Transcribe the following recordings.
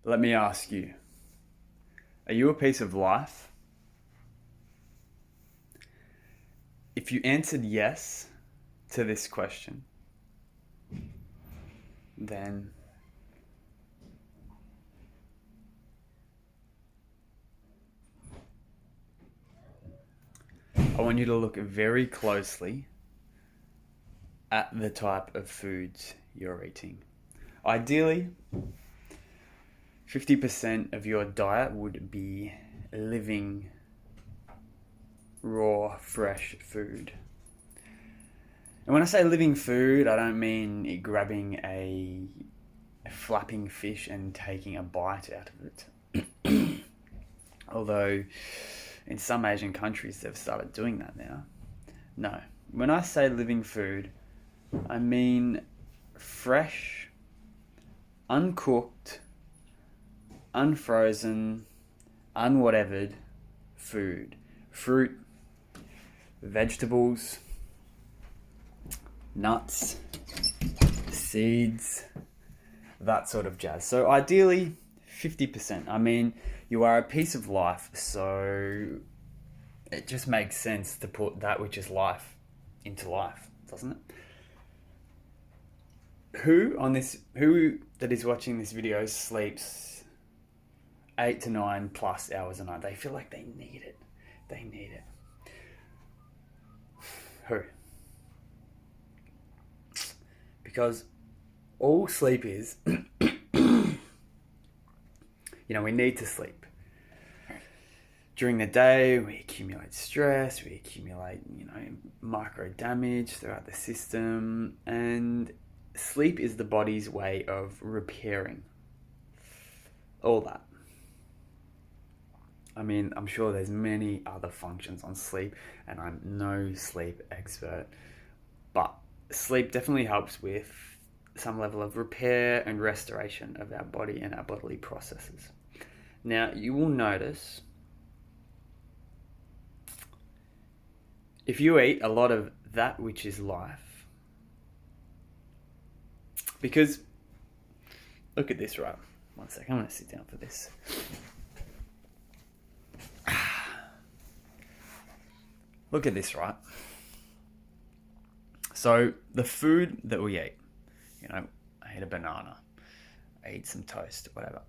Let me ask you, are you a piece of life? If you answered yes to this question, then I want you to look very closely at the type of foods you're eating. Ideally, 50% of your diet would be living, raw, fresh food. And when I say living food, I don't mean grabbing a flapping fish and taking a bite out of it. Although in some Asian countries they've started doing that now. No. When I say living food, I mean fresh, uncooked, unfrozen, unwhatevered food. Fruit, vegetables, nuts, seeds, that sort of jazz. So ideally, 50%. I mean, you are a piece of life, so it just makes sense to put that which is life into life, doesn't it? Who that is watching this video sleeps 8 to 9 plus hours a night? They feel like they need it. They need it. Who? Because all sleep is, we need to sleep. During the day, we accumulate stress, we accumulate, micro damage throughout the system, and sleep is the body's way of repairing all that. I mean, I'm sure there's many other functions on sleep, and I'm no sleep expert, but sleep definitely helps with some level of repair and restoration of our body and our bodily processes. Now, you will notice if you eat a lot of that which is life, because look at this, right? One second, I'm going to sit down for this. Look at this, right? So the food that we eat, I eat a banana, I eat some toast, whatever.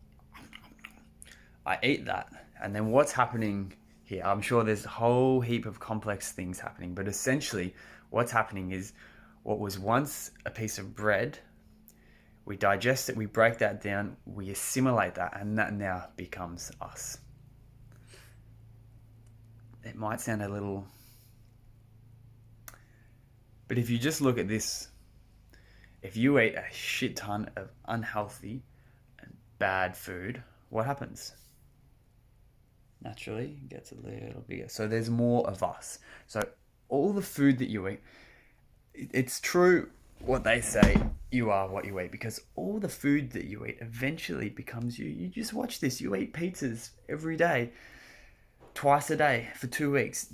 I eat that, and then what's happening here? I'm sure there's a whole heap of complex things happening, but essentially what's happening is what was once a piece of bread, we digest it, we break that down, we assimilate that, and that now becomes us. It might sound a little... But if you just look at this, if you eat a shit ton of unhealthy and bad food, what happens? Naturally, it gets a little bigger. So there's more of us. So all the food that you eat, it's true what they say, you are what you eat, because all the food that you eat eventually becomes you. You just watch this. You eat pizzas every day, twice a day for 2 weeks.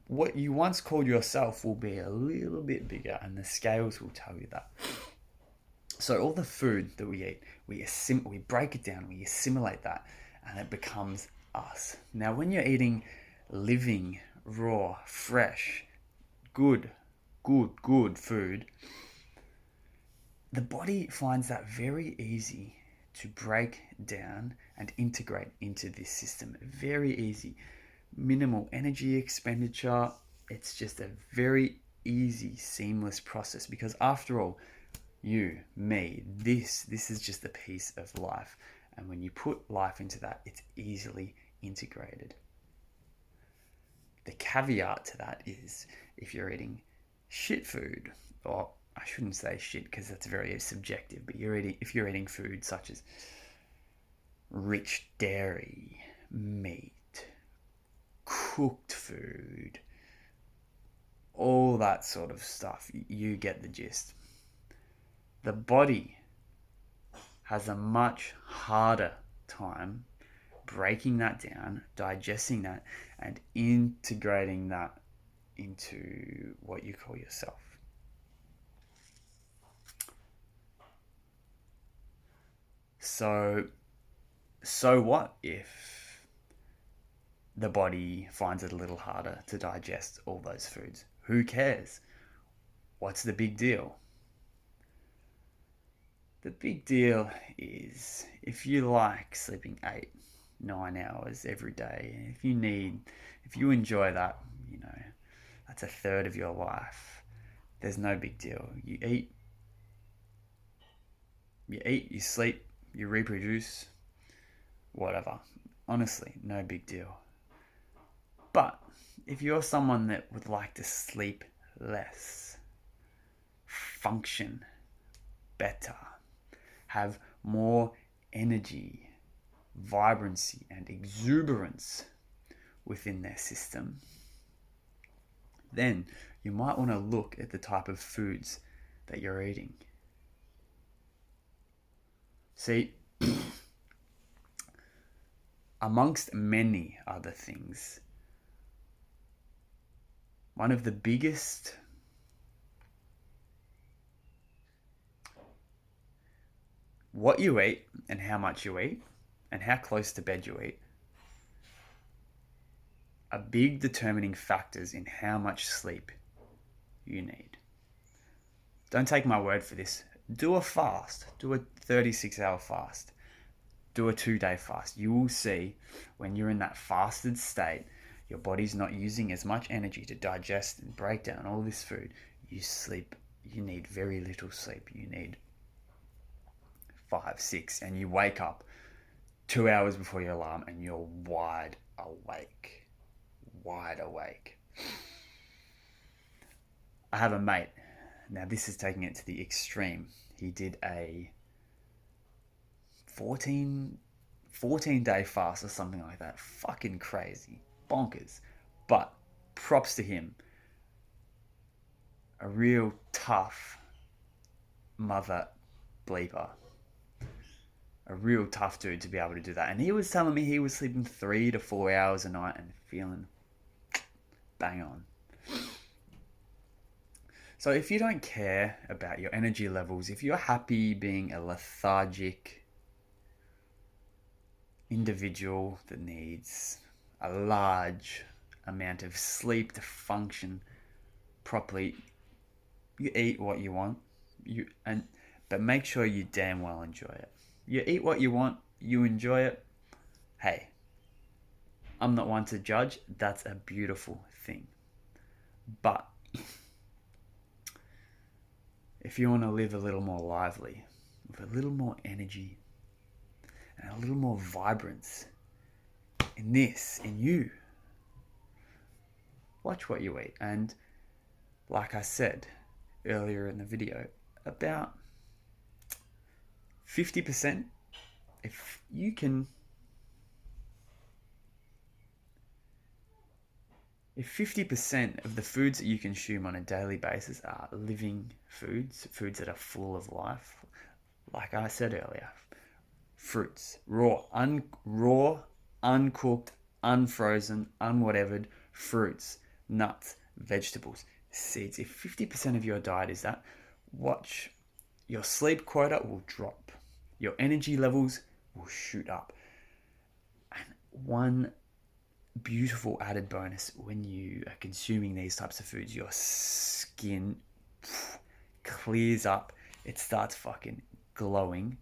What you once called yourself will be a little bit bigger, and the scales will tell you that. So all the food that we eat, we break it down, we assimilate that, and it becomes us. Now, when you're eating living, raw, fresh, good food, the body finds that very easy to break down and integrate into this system. Very easy. Minimal energy expenditure. It's just a very easy, seamless process, because after all, you, me, this is just a piece of life. And when you put life into that, it's easily integrated. The caveat to that is if you're eating shit food, or I shouldn't say shit because that's very subjective, but if you're eating food such as rich dairy, meat, cooked food, all that sort of stuff, you get the gist. The body has a much harder time breaking that down, digesting that, and integrating that into what you call yourself. So So what if the body finds it a little harder to digest all those foods? Who cares? What's the big deal? The big deal is if you like sleeping 8, 9 hours every day, if you enjoy that, you know, that's a third of your life. There's no big deal. You sleep, you reproduce, whatever. Honestly, no big deal. But if you're someone that would like to sleep less, function better, have more energy, vibrancy, and exuberance within their system, then you might want to look at the type of foods that you're eating. See, amongst many other things, one of the biggest what you eat and how much you eat and how close to bed you eat are big determining factors in how much sleep you need. Don't take my word for this. Do a fast. Do a 36-hour fast. Do a 2-day fast. You will see when you're in that fasted state, your body's not using as much energy to digest and break down all this food. You need very little sleep. You need 5, 6, and you wake up 2 hours before your alarm and you're wide awake. Wide awake. I have a mate. Now, this is taking it to the extreme. He did a 14-day fast or something like that. Fucking crazy. Bonkers. But props to him. A real tough mother bleeper. A real tough dude to be able to do that. And he was telling me he was sleeping 3 to 4 hours a night and feeling bang on. So if you don't care about your energy levels, if you're happy being a lethargic individual that needs a large amount of sleep to function properly, you eat what you want. But make sure you damn well enjoy it. You eat what you want, you enjoy it. Hey, I'm not one to judge. That's a beautiful thing. But if you want to live a little more lively, with a little more energy, and a little more vibrance in you, watch what you eat. And like I said earlier in the video, about 50%, if you can, if 50% of the foods that you consume on a daily basis are living foods that are full of life, like I said earlier, fruits, raw, uncooked, unfrozen, unwhatevered fruits, nuts, vegetables, seeds. If 50% of your diet is that, watch, your sleep quota will drop. Your energy levels will shoot up. And one beautiful added bonus when you are consuming these types of foods, your skin clears up. It starts fucking glowing.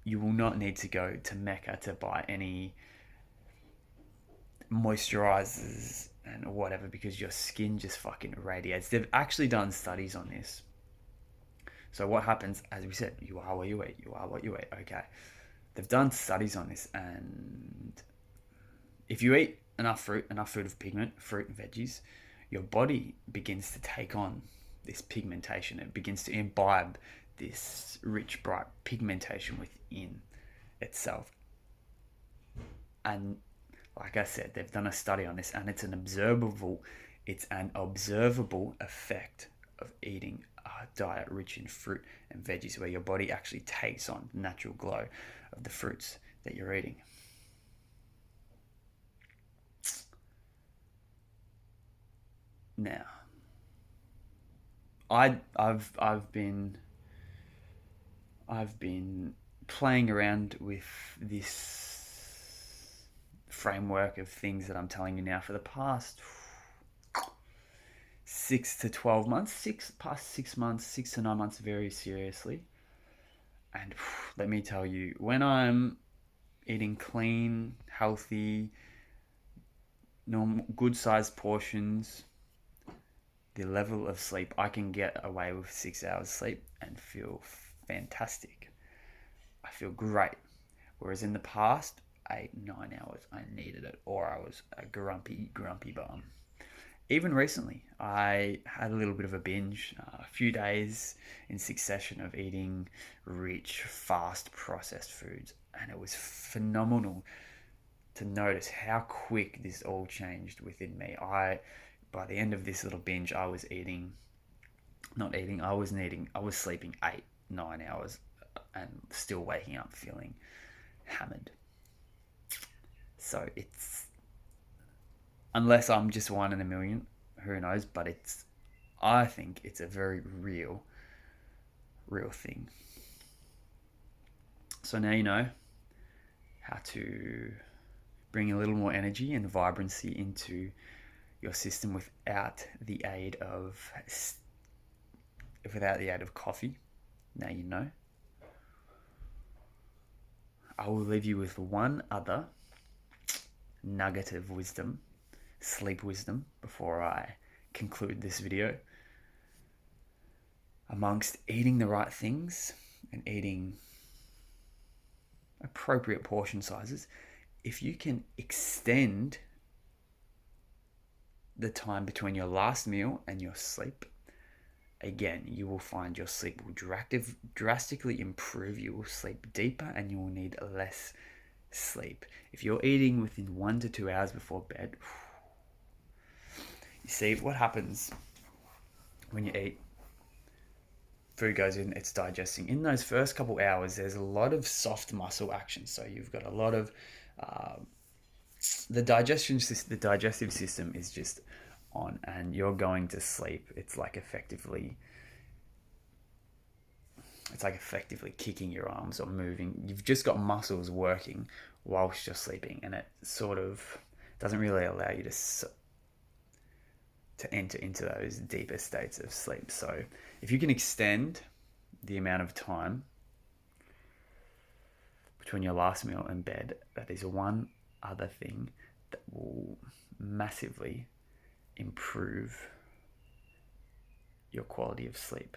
You will not need to go to Mecca to buy any moisturizers and whatever, because your skin just fucking radiates. They've actually done studies on this. So what happens, as we said, you are what you eat. You are what you eat. Okay. They've done studies on this, and if you eat enough food of pigment, fruit and veggies, your body begins to take on this pigmentation. It begins to imbibe this rich, bright pigmentation within itself. And like I said, they've done a study on this, and it's an observable effect of eating a diet rich in fruit and veggies, where your body actually takes on the natural glow of the fruits that you're eating. Now, I've been playing around with this framework of things that I'm telling you now for the past 6 to 12 months, 6 months, 6 to 9 months, very seriously. And let me tell you, when I'm eating clean, healthy, normal, good sized portions, the level of sleep, I can get away with 6 hours sleep and feel fantastic. I feel great. Whereas in the past, 8, 9 hours, I needed it, or I was a grumpy, grumpy bum. Even recently, I had a little bit of a binge, a few days in succession of eating rich, fast processed foods, and it was phenomenal to notice how quick this all changed within me. By the end of this little binge, I was I was sleeping 8, 9 hours and still waking up feeling hammered. So unless I'm just one in a million, who knows, but I think it's a very real thing. So now you know how to bring a little more energy and vibrancy into your system without the aid of coffee. Now you know. I will leave you with one other nugget of wisdom, sleep wisdom, before I conclude this video. Amongst eating the right things and eating appropriate portion sizes, if you can extend the time between your last meal and your sleep, again, you will find your sleep will drastically improve. You will sleep deeper and you will need less sleep. If you're eating within 1 to 2 hours before bed, you see what happens when you eat. Food goes in, it's digesting. In those first couple hours, there's a lot of soft muscle action. So you've got a lot of the digestive system is just on, and you're going to sleep. It's like effectively kicking your arms or moving. You've just got muscles working whilst you're sleeping, and it sort of doesn't really allow you to enter into those deeper states of sleep. So if you can extend the amount of time between your last meal and bed, that is one other thing that will massively improve your quality of sleep.